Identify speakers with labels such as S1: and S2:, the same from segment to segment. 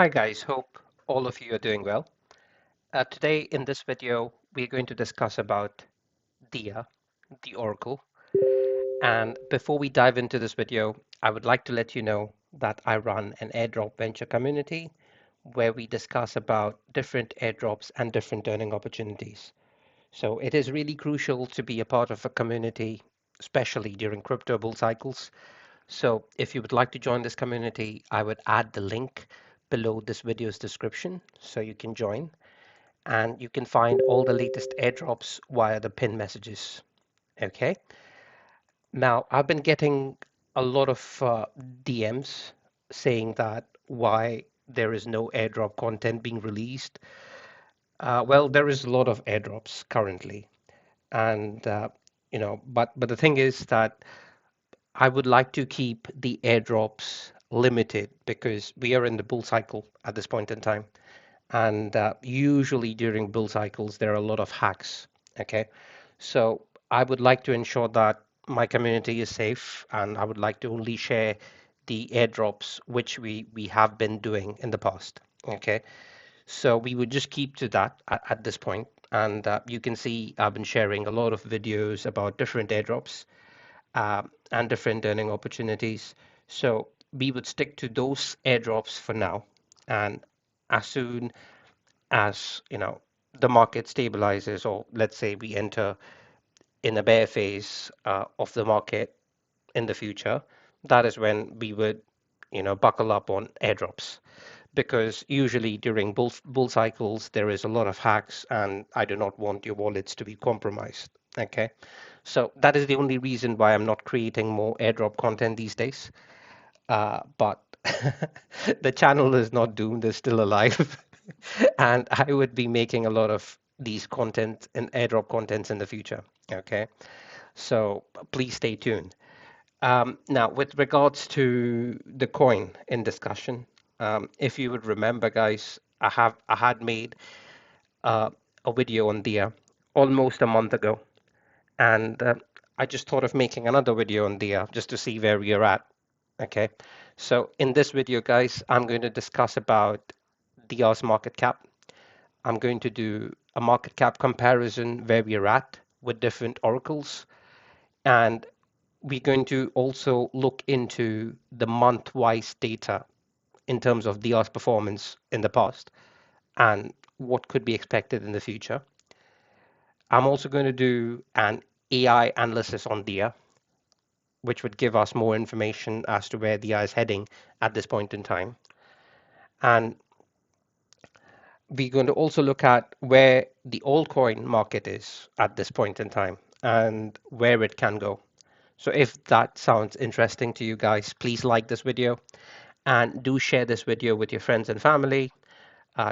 S1: Hi guys, hope all of you are doing well. Today in this video, we're going to discuss about DIA, the Oracle. And before we dive into this video, I would like to let you know that I run an Airdrop Venture community where we discuss about different airdrops and different earning opportunities. So it is really crucial to be a part of a community, especially during crypto bull cycles. So if you would like to join this community, I would add the link below this video's description so you can join and you can find all the latest airdrops via the pin messages. Okay. Now, I've been getting a lot of DMs saying that why there is no airdrop content being released. Well, there is a lot of airdrops currently, and but the thing is that I would like to keep the airdrops limited because we are in the bull cycle at this point in time. And usually during bull cycles, there are a lot of hacks. Okay. So I would like to ensure that my community is safe and I would like to only share the airdrops which we have been doing in the past. Okay. So we would just keep to that at this point. And you can see I've been sharing a lot of videos about different airdrops and different earning opportunities. So we would stick to those airdrops for now. And as soon as the market stabilizes, or let's say we enter in a bear phase of the market in the future, that is when we would buckle up on airdrops. Because usually during bull cycles, there is a lot of hacks, and I do not want your wallets to be compromised. Okay. So that is the only reason why I'm not creating more airdrop content these days. But the channel is not doomed, it's still alive. And I would be making a lot of these content and airdrop contents in the future. Okay. So please stay tuned. Now, with regards to the coin in discussion, if you would remember, guys, I had made uh, a video on Dia almost a month ago, and I just thought of making another video on Dia just to see where we are at. Okay, so in this video, guys, I'm going to discuss about Dia's market cap. I'm going to do a market cap comparison where we're at with different oracles, and we're going to also look into the month-wise data in terms of Dia's performance in the past and what could be expected in the future. I'm also going to do an AI analysis on Dia, which would give us more information as to where Dia is heading at this point in time. And we're going to also look at where the altcoin market is at this point in time and where it can go. So if that sounds interesting to you guys, please like this video and do share this video with your friends and family.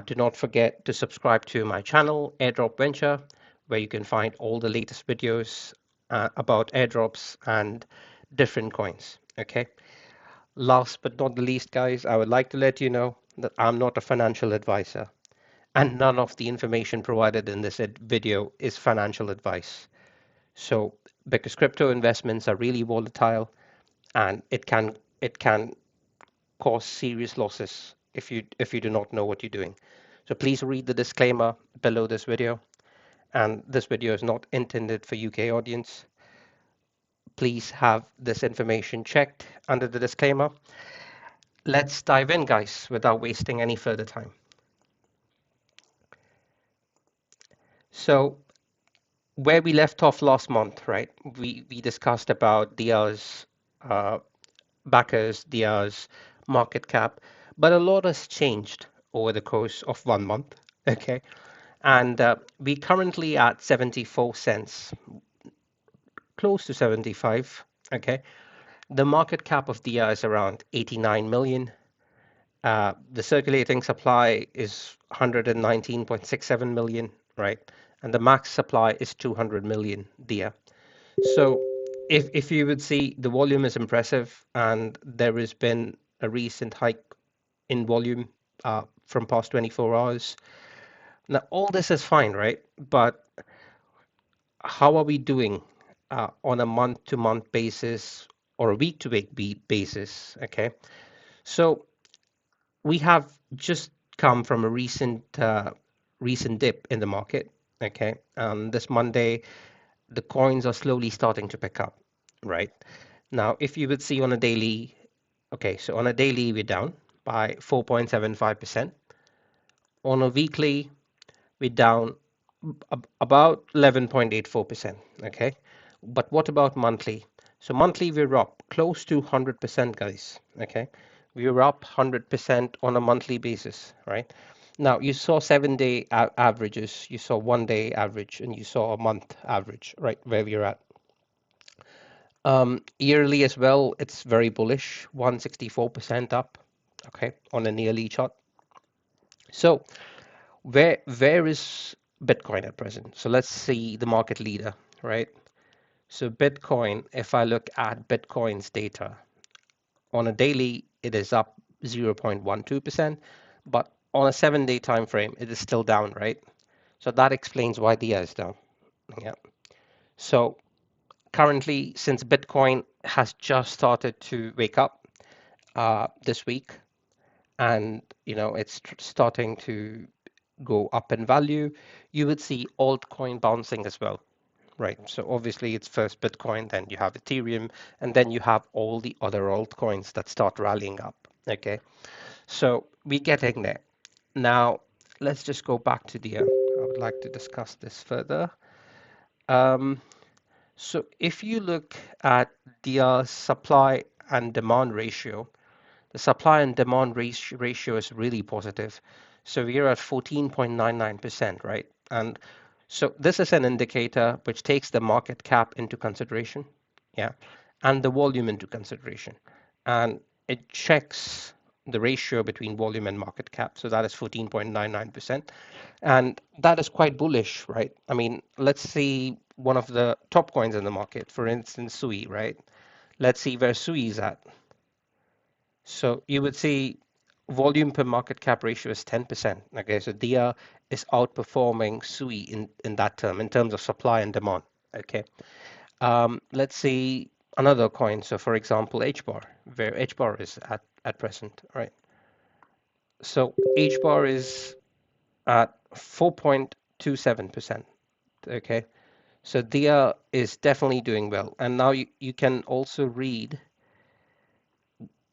S1: Do not forget to subscribe to my channel, Airdrop Venture, where you can find all the latest videos about airdrops and different coins. Okay. Last but not the least, guys, I would like to let you know that I'm not a financial advisor, and none of the information provided in this video is financial advice. So, because crypto investments are really volatile, and it can cause serious losses if you do not know what you're doing. So please read the disclaimer below this video. And this video is not intended for UK audience. Please have this information checked under the disclaimer. Let's dive in, guys, without wasting any further time. So where we left off last month, right? We discussed about Dia's uh, backers, Dia's market cap, but a lot has changed over the course of 1 month. Okay, and we currently at 74 cents, close to 75. Okay, the market cap of Dia is around 89 million. The circulating supply is 119.67 million, right? And the max supply is 200 million Dia. So if you would see, the volume is impressive, and there has been a recent hike in volume from past 24 hours. Now, all this is fine, right? But how are we doing on a month-to-month basis or a week-to-week basis? Okay, so we have just come from a recent dip in the market. Okay, this Monday the coins are slowly starting to pick up, right? Now, if you would see on a daily, okay, so on a daily we're down by 4.75%. On a weekly, we're down about 11.84%. Okay, but what about monthly? So monthly we're up close to 100%, guys. Okay, we're up 100% on a monthly basis, right? Now you saw 7-day averages, you saw 1-day average, and you saw a month average, right, where we're at. Yearly as well, it's very bullish, 164% up, okay, on a yearly chart. So where is Bitcoin at present? So let's see the market leader, right? So Bitcoin, if I look at Bitcoin's data, on a daily, it is up 0.12%, but on a 7-day time frame, it is still down, right? So that explains why DIA is down. Yeah. So currently, since Bitcoin has just started to wake up this week, and it's starting to go up in value, you would see altcoin bouncing as well. Right. So obviously it's first Bitcoin, then you have Ethereum, and then you have all the other altcoins that start rallying up. Okay. So we're getting there. Now, let's just go back to the, I would like to discuss this further. Um, so if you look at the supply and demand ratio, the supply and demand ratio is really positive. So we are at 14.99%, right? And so this is an indicator which takes the market cap into consideration, yeah, and the volume into consideration. And it checks the ratio between volume and market cap. So that is 14.99%. And that is quite bullish, right? I mean, let's see one of the top coins in the market, for instance, SUI, right? Let's see where SUI is at. So you would see volume per market cap ratio is 10%. Okay, so DIA is outperforming SUI in that term, in terms of supply and demand. Okay, let's see another coin. So for example, HBAR, where HBAR is at present, right? So HBAR is at 4.27%. Okay, so DIA is definitely doing well. And now you can also read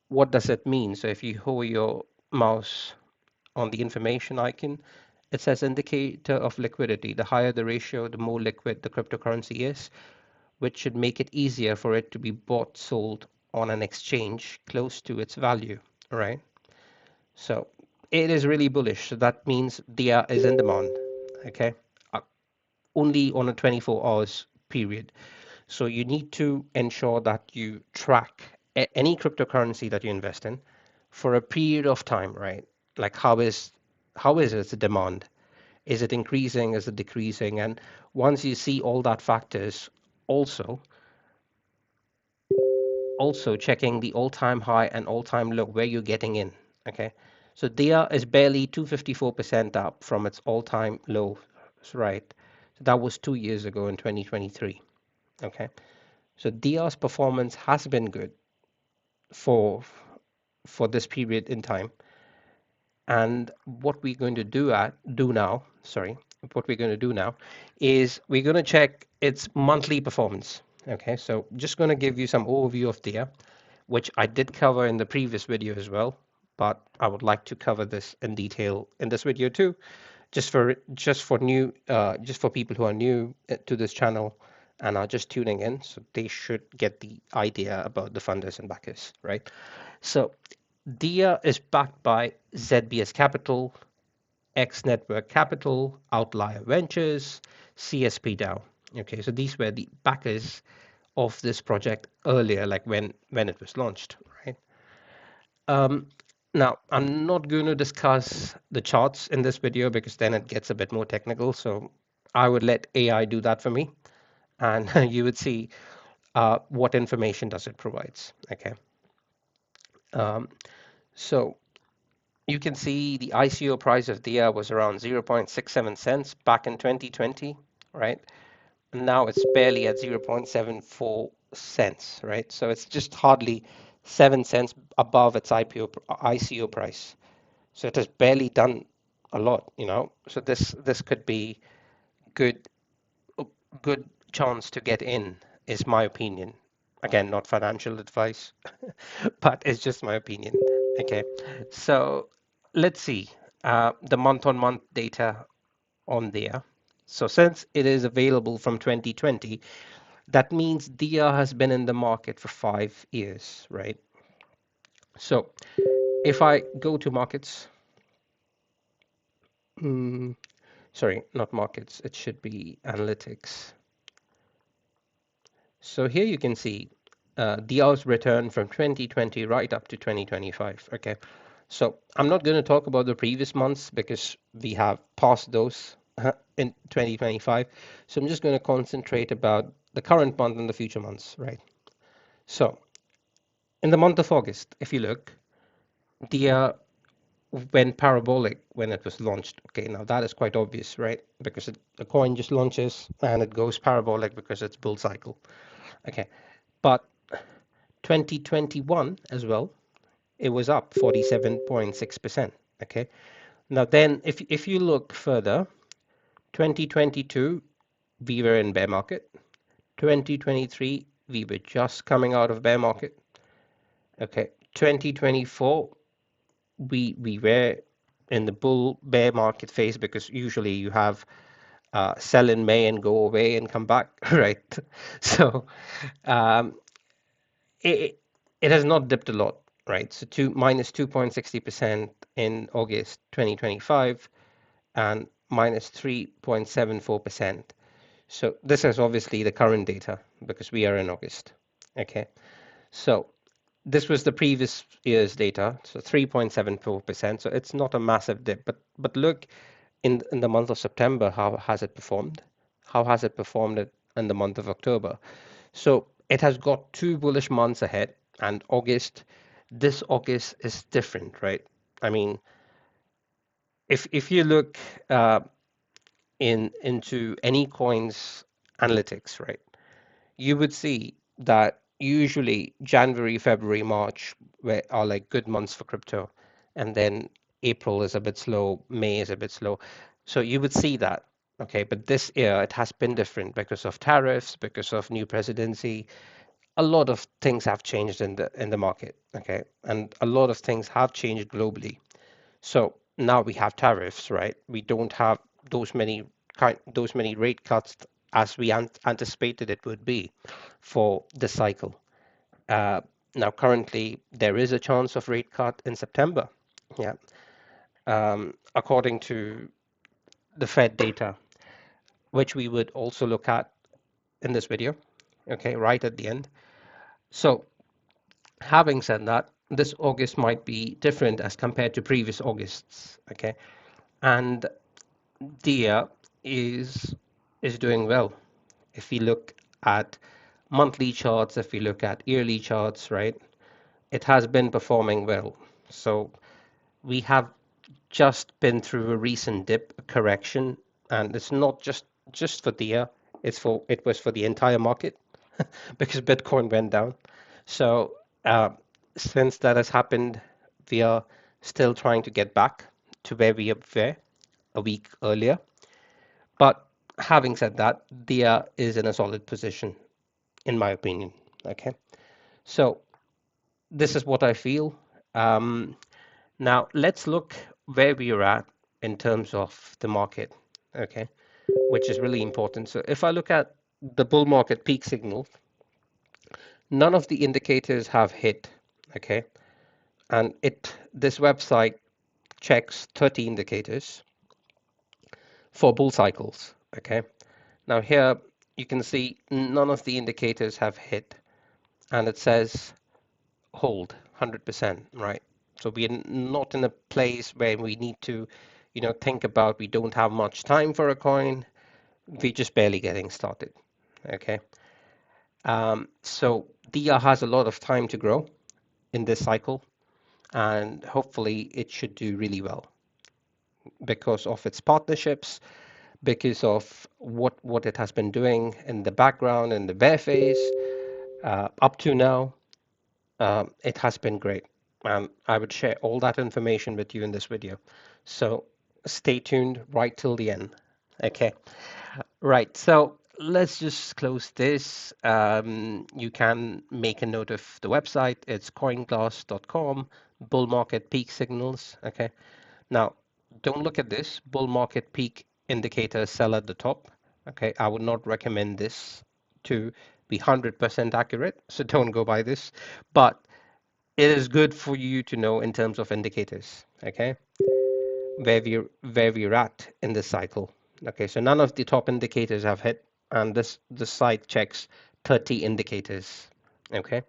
S1: what does it mean. So if you hover your mouse on the information icon, it says indicator of liquidity. The higher the ratio, the more liquid the cryptocurrency is, which should make it easier for it to be bought, sold on an exchange close to its value, right? So it is really bullish. So that means DIA is in demand, okay? Uh, Only on a 24 hours period. So you need to ensure that you track any cryptocurrency that you invest in for a period of time, right? Like how is its demand? Is it increasing? Is it decreasing? And once you see all that factors, also also checking the all-time high and all-time low where you're getting in. Okay, so DIA is barely 254% up from its all-time low, right? So that was 2 years ago in 2023. Okay, so DIA's performance has been good for for this period in time. And what we're going to do now, sorry, what we're going to do now is we're going to check its monthly performance. Okay, so just going to give you some overview of DIA, which I did cover in the previous video as well, but I would like to cover this in detail in this video too, just for people who are new to this channel and are just tuning in, so they should get the idea about the funders and backers, right? So DIA is backed by ZBS Capital, X Network Capital, Outlier Ventures, CSP DAO. Okay, so these were the backers of this project earlier, like when it was launched, right? Um, Now, I'm not going to discuss the charts in this video because then it gets a bit more technical. So I would let AI do that for me, and you would see what information does it provides. Okay. Um, so you can see the ICO price of DIA was around 0.67 cents back in 2020, right? And now it's barely at 0.74 cents, right? So it's just hardly 7 cents above its ICO price. So it has barely done a lot, So this could be good good chance to get in, is my opinion. Again, not financial advice, but it's just my opinion. Okay, so let's see the month-on-month data on there. So since it is available from 2020, that means DIA has been in the market for 5 years, right? So if I go to markets, sorry, not markets, it should be analytics. So here you can see DIA's return from 2020 right up to 2025. Okay, so I'm not going to talk about the previous months because we have passed those in 2025. So I'm just going to concentrate about the current month and the future months, right? So in the month of August, if you look, DIA went parabolic when it was launched. Okay, now that is quite obvious, right? Because the coin just launches and it goes parabolic because it's bull cycle. Okay, but 2021 as well, it was up 47.6%. Okay, now then if you look further, 2022 we were in bear market. 2023 we were just coming out of bear market. Okay, 2024 we were in the bull bear market phase because usually you have sell in May and go away and come back, right? So um, it it has not dipped a lot, right? So minus 2.60% in August 2025 and minus 3.74%. So this is obviously the current data because we are in August. Okay, so this was the previous year's data, so 3.74%. So it's not a massive dip, but look in the month of September, how has it performed? How has it performed in the month of October? So it has got 2 bullish months ahead, and this August is different, right? I mean, if you look into any coins analytics, right, you would see that usually January, February, March are like good months for crypto, and then April is a bit slow, May is a bit slow. So you would see that. Okay, but this year it has been different because of tariffs, because of new presidency. A lot of things have changed in the market. Okay, and a lot of things have changed globally. So now we have tariffs, right? We don't have those many rate cuts as we anticipated it would be for the cycle. Uh, Now, currently, there is a chance of rate cut in September. Yeah, according to the Fed data, which we would also look at in this video. Okay, right at the end. So, having said that, this August might be different as compared to previous Augusts. Okay, and Dia is doing well. If we look at monthly charts, if we look at yearly charts, right, it has been performing well. So we have just been through a recent dip, a correction, and it's not just for Dia, it was for the entire market because Bitcoin went down. So uh, since that has happened, we are still trying to get back to where we were a week earlier. But having said that, Dia is in a solid position, in my opinion. Okay, so this is what I feel. Um, Now let's look where we are at in terms of the market. Okay, which is really important. So if I look at the bull market peak signal, none of the indicators have hit. Okay, and this website checks 30 indicators for bull cycles. Okay, now here you can see none of the indicators have hit, and it says hold 100%, right? So we are not in a place where we need to, think about we don't have much time for a coin. We're just barely getting started. Okay. So DIA has a lot of time to grow in this cycle, and hopefully it should do really well because of its partnerships, because of what it has been doing in the background in the bear phase up to now. It has been great. and I would share all that information with you in this video. So stay tuned right till the end. Okay. Right. So let's just close this. You can make a note of the website. It's coinglass.com, bull market peak signals. Okay. Now, don't look at this bull market peak indicator sell at the top. Okay. I would not recommend this to be 100% accurate. So don't go by this. But it is good for you to know in terms of indicators. Okay, where we're at in this cycle. Okay, so none of the top indicators have hit, and this site checks 30 indicators. Okay,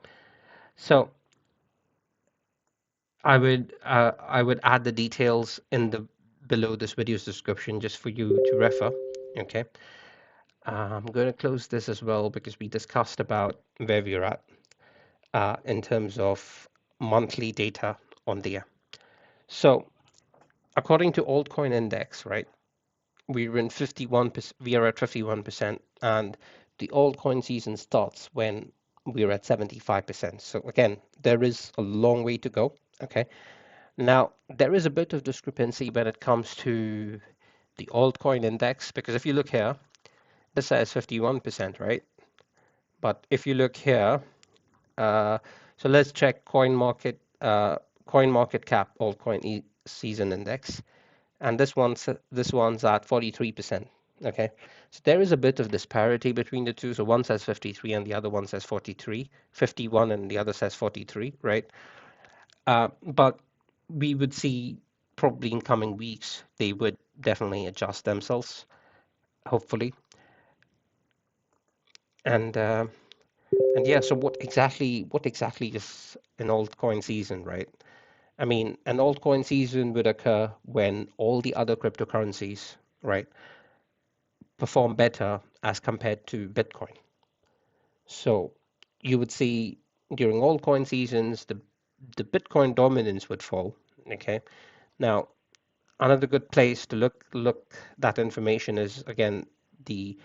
S1: so I would add the details in the below this video's description just for you to refer. Okay, I'm going to close this as well because we discussed about where we're at in terms of monthly data on there. So according to Altcoin Index, right? We're in 51%, we are at 51%, and the altcoin season starts when we're at 75%. So again, there is a long way to go. Okay. Now, there is a bit of discrepancy when it comes to the altcoin index, because if you look here, this says 51%, right? But if you look here, uh, so let's check coin market cap altcoin season index. And this one's at 43%. Okay, so there is a bit of disparity between the two. So one says 53 and the other one says 43, 51 and the other says 43, right? But we would see probably in coming weeks they would definitely adjust themselves, hopefully. And yeah, so what exactly is an altcoin season, right? I mean, an altcoin season would occur when all the other cryptocurrencies, right, perform better as compared to Bitcoin. So you would see during altcoin seasons, the Bitcoin dominance would fall. Okay. Now, another good place to look that information is again the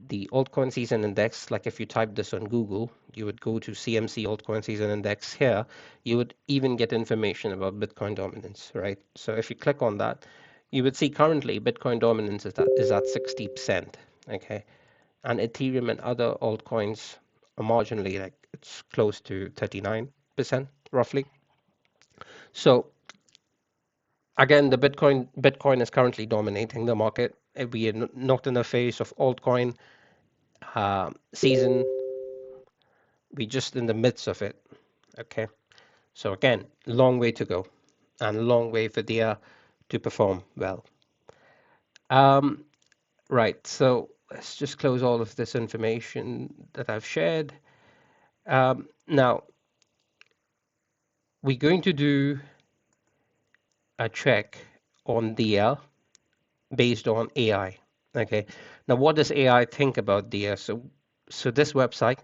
S1: the altcoin season index. Like if you type this on Google, you would go to CMC altcoin season index here. You would even get information about Bitcoin dominance, right? So if you click on that, you would see currently Bitcoin dominance is at 60%. Okay, and Ethereum and other altcoins are marginally like it's close to 39% roughly. So again, the Bitcoin is currently dominating the market. We are not in a phase of altcoin season. We're just in the midst of it. Okay. So again, long way to go and a long way for DIA to perform well. Um, right. So let's just close all of this information that I've shared. Now, we're going to do a check on DIA based on AI. Okay. Now, what does AI think about DIA? So this website,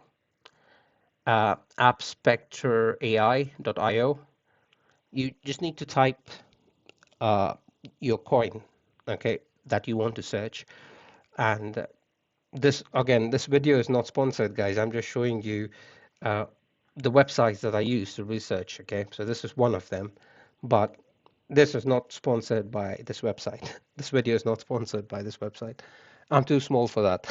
S1: appspectorai.io, you just need to type uh, your coin, okay, that you want to search. And this video is not sponsored, guys. I'm just showing you uh, the websites that I use to research. Okay, so this is one of them, but this is not sponsored by this website. This video is not sponsored by this website. I'm too small for that.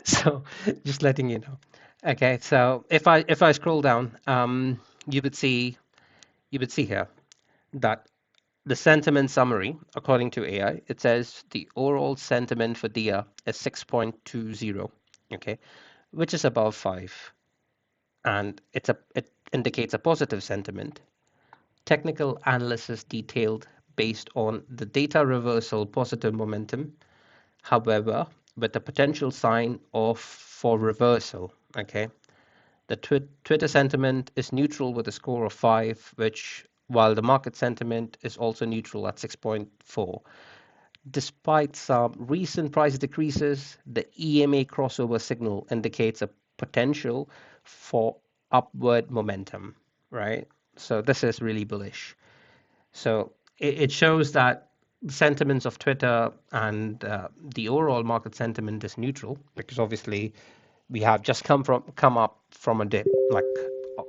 S1: So just letting you know. Okay, so if I scroll down, you would see here that the sentiment summary, according to AI, it says the overall sentiment for DIA is 6.20, okay, which is above 5, and it indicates a positive sentiment. Technical analysis detailed based on the data reversal positive momentum, however, with a potential sign of for reversal, okay. The Twitter sentiment is neutral with a score of 5, which while the market sentiment is also neutral at 6.4. Despite some recent price decreases, the EMA crossover signal indicates a potential for upward momentum, right? So this is really bullish. So it shows that sentiments of Twitter and the overall market sentiment is neutral because obviously we have just come up from a dip. Like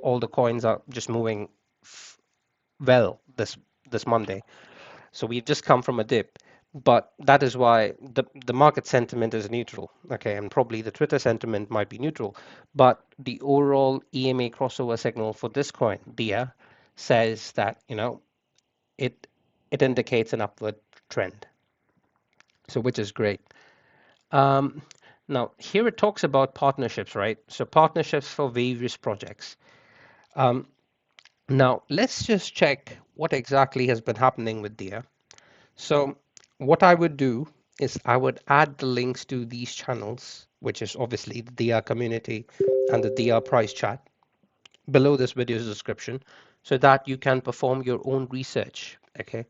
S1: all the coins are just moving well this Monday. So we've just come from a dip, but that is why the market sentiment is neutral. Okay, and probably the Twitter sentiment might be neutral, but the overall EMA crossover signal for this coin, DIA, says that it it indicates an upward trend. So which is great. Um, Now here it talks about partnerships, right? So partnerships for various projects. Um, Now let's just check what exactly has been happening with DIA. So what I would do is I would add the links to these channels, which is obviously the DR community and the DR price chat below this video's description, so that you can perform your own research. Okay.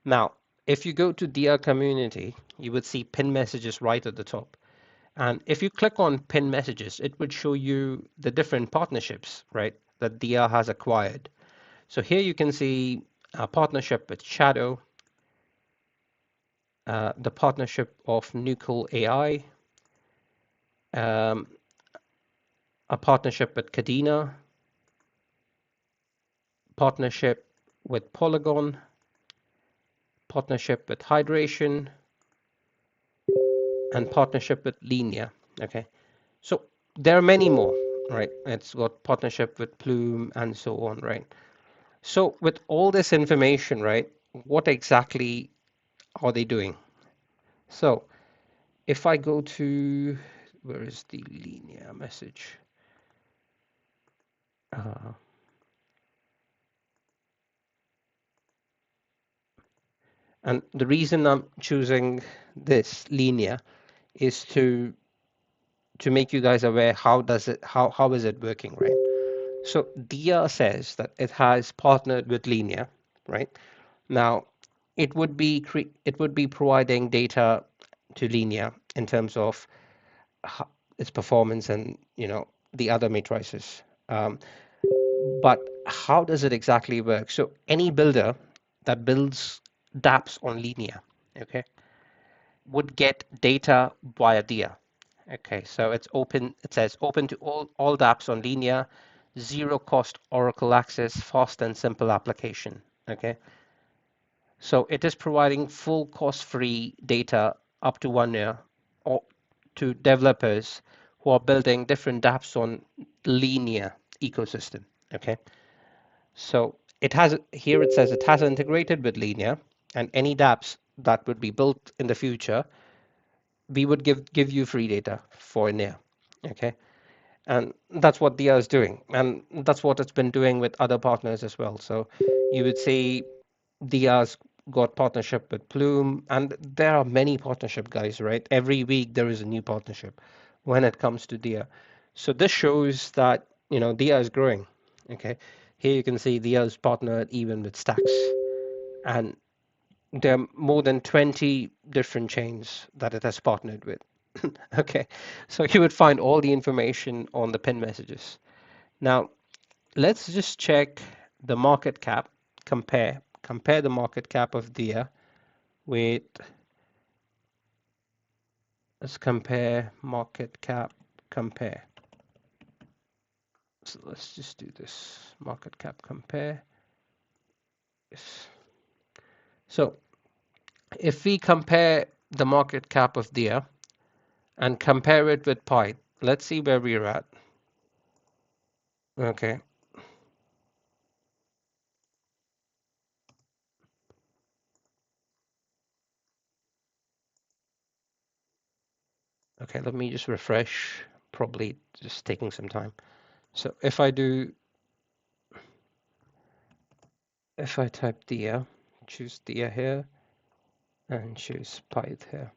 S1: Now, if you go to DR community, you would see pin messages right at the top. And if you click on pin messages, it would show you the different partnerships, right, that DR has acquired. So here you can see a partnership with Shadow, the partnership of Nuclear AI, um, a partnership with Cadena, partnership with Polygon, partnership with Hydration, and partnership with Linear. Okay, so there are many more, right? It's got partnership with Plume and so on, right? So with all this information, right, what exactly are they doing? So if I go to, where is the Linear message? Uh, And the reason I'm choosing this linear is to make you guys aware how is it working, right? So Dia says that it has partnered with Linear, right? Now it would be providing data to Linear in terms of its performance and the other matrices. But how does it exactly work? So any builder that builds dApps on Linear, okay, would get data via DIA. Okay, so it's open. It says open to all dApps on Linear, zero cost Oracle access, fast and simple application. Okay, so it is providing full cost-free data up to 1 year or to developers who are building different dApps on Linear ecosystem. Okay, so it has here it says it has integrated with Linear, and any dApps that would be built in the future we would give you free data for a year. Okay, and that's what Dia is doing, and that's what it's been doing with other partners as well. So you would see Dia's got partnership with Plume, and there are many partnership guys, right? Every week there is a new partnership when it comes to Dia. So this shows that Dia is growing. Okay, here you can see Dia's partnered even with Stacks, and there are more than 20 different chains that it has partnered with. Okay, so you would find all the information on the pin messages. Now, let's just check the market cap, compare the market cap of DIA with, let's compare market cap, compare. So let's just do this, market cap compare. Yes. So if we compare the market cap of DIA and compare it with Pi, let's see where we're at. Okay, okay, let me just refresh, probably just taking some time. So if I type Dia, choose Dia here and choose Pyth here.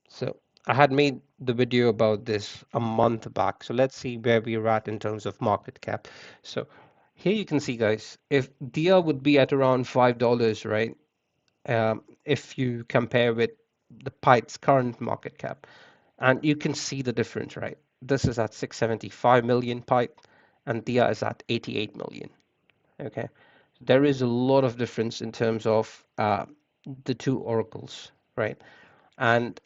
S1: So I had made the video about this a month back. So let's see where we're at in terms of market cap. So here you can see, guys, if Dia would be at around $5, right? If you compare with the Pyth's current market cap, and you can see the difference, right? This is at 675 million Pyth, and Dia is at 88 million. Okay, there is a lot of difference in terms of the two oracles, right? And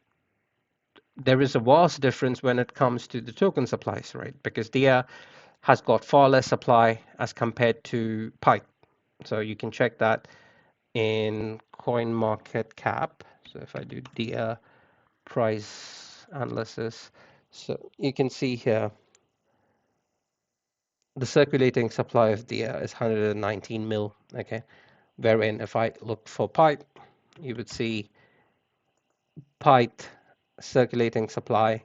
S1: there is a vast difference when it comes to the token supplies, right? Because Dia has got far less supply as compared to Pi. So you can check that in coin market cap. So if I do DIA price analysis, so you can see here the circulating supply of DIA is 119 mil. Okay, wherein if I look for Pi, you would see Pi circulating supply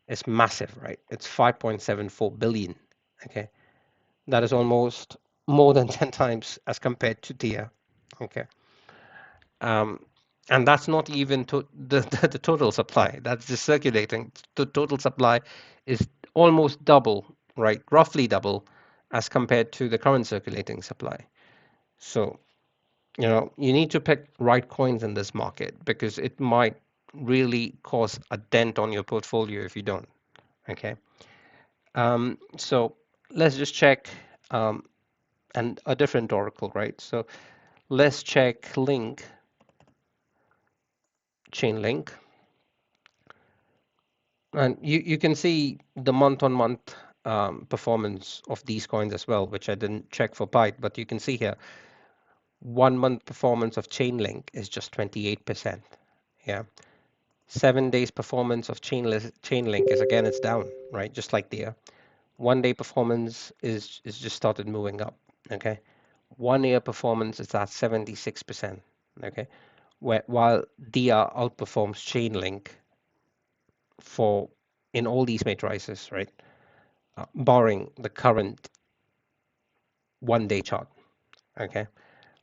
S1: is massive, right? It's 5.74 billion. Okay, that is almost more than 10 times as compared to DIA. Okay. Um, and that's not even to the total supply. That's just circulating. The total supply is almost double, right? Roughly double as compared to the current circulating supply. So, you need to pick right coins in this market because it might really cause a dent on your portfolio if you don't. Okay. So let's just check and a different oracle, right? So let's check link, chain link. And you can see the month-on-month performance of these coins as well, which I didn't check for Byte, but you can see here 1 month performance of Chainlink is just 28%. Yeah. 7 days performance of Chainlink is again it's down, right? Just like the 1 day performance is just started moving up. Okay. 1 year performance is at 76%. Okay. While DIA outperforms Chainlink for in all these matrices, right? Barring the current 1 day chart. Okay,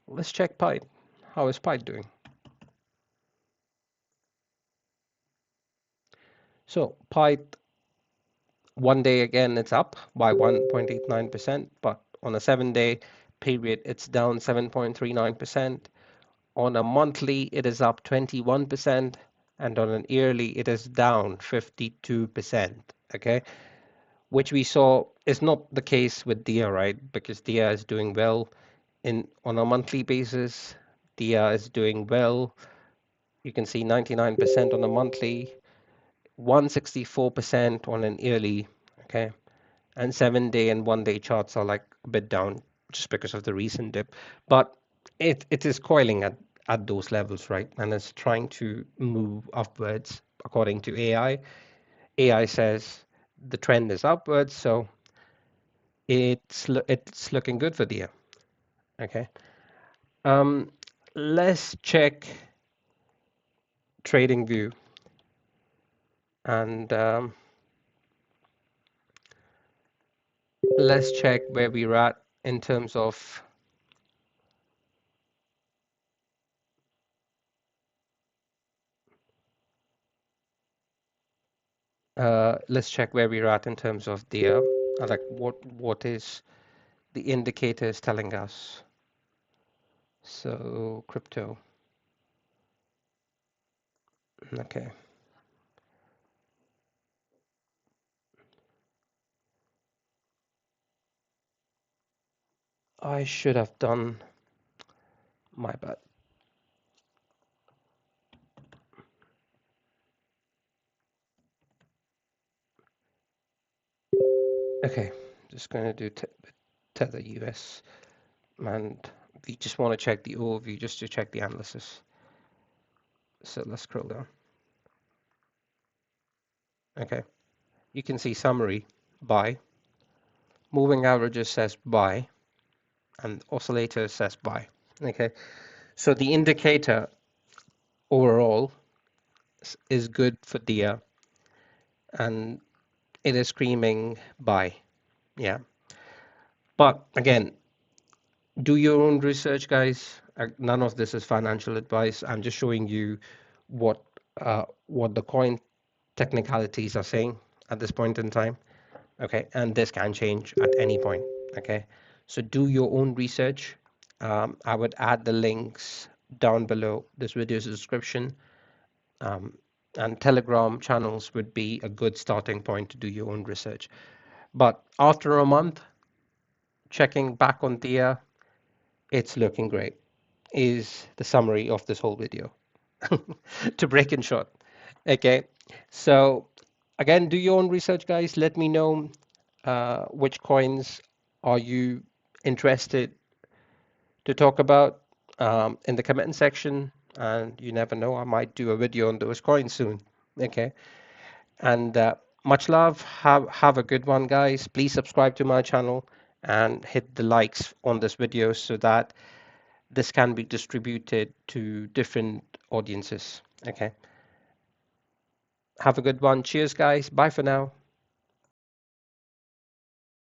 S1: let's check Pi. How is Pi doing? So Pi 1 day again, it's up by 1.89%, but on a 7 day period, it's down 7.39%. On a monthly, it is up 21%, and on an yearly, it is down 52%. Okay, which we saw is not the case with DIA, right? Because DIA is doing well on a monthly basis. DIA is doing well. You can see 99% on a monthly, 164% on an yearly, okay? And 7 day and 1 day charts are like a bit down just because of the recent dip. But it is coiling at those levels, right? And it's trying to move upwards according to AI. AI says the trend is upwards, so it's looking good for DIA, okay? Um, let's check trading view and let's check where we're at in terms of let's check where we're at in terms of the like what is the indicators telling us. So crypto, okay. I should have done my bad. Okay, just going to do tether US, and we just want to check the overview just to check the analysis. So let's scroll down. Okay, you can see summary buy, moving averages says buy, and oscillator says buy. Okay, so the indicator overall is good for DIA, and it is screaming buy. Yeah, but again, do your own research, guys. None of this is financial advice. I'm just showing you what what the coin technicalities are saying at this point in time. Okay, and this can change at any point. Okay, so do your own research. I would add the links down below this video's description. And Telegram channels would be a good starting point to do your own research. But after a month, checking back on DIA, it's looking great, is the summary of this whole video. To break in short. Okay, so again, do your own research, guys. Let me know which coins are you interested to talk about in the comment section. And you never know, I might do a video on those coins soon. Okay. And much love. Have a good one, guys. Please subscribe to my channel and hit the likes on this video so that this can be distributed to different audiences. Okay. Have a good one. Cheers, guys. Bye for now.